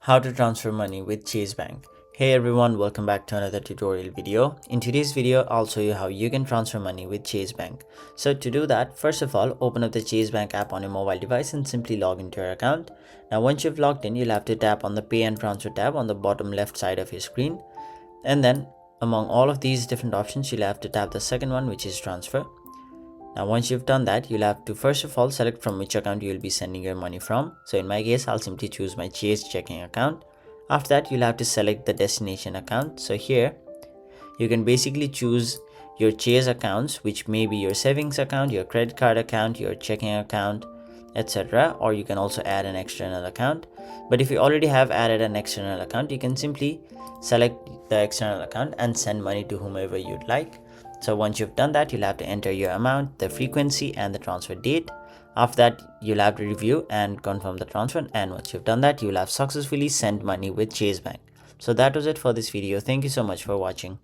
How to transfer money with Chase Bank. Hey everyone, welcome back to another tutorial video. In today's video, I'll show you how you can transfer money with Chase Bank. So to do that, first of all, open up the Chase Bank app on your mobile device and simply log into your account. Now once you've logged in, you'll have to tap on the Pay and Transfer tab on the bottom left side of your screen. And then among all of these different options, you'll have to tap the second one, which is Transfer. Now once you've done that, you'll have to first of all select from which account you'll be sending your money from. So in my case, I'll simply choose my Chase checking account. After that, you'll have to select the destination account. So here you can basically choose your Chase accounts, which may be your savings account, your credit card account, your checking account, etc. Or you can also add an external account. But if you already have added an external account, you can simply select the external account and send money to whomever you'd like. So once you've done that, you'll have to enter your amount, the frequency, and the transfer date. After that, you'll have to review and confirm the transfer. And once you've done that, you'll have successfully sent money with Chase Bank. So that was it for this video. Thank you so much for watching.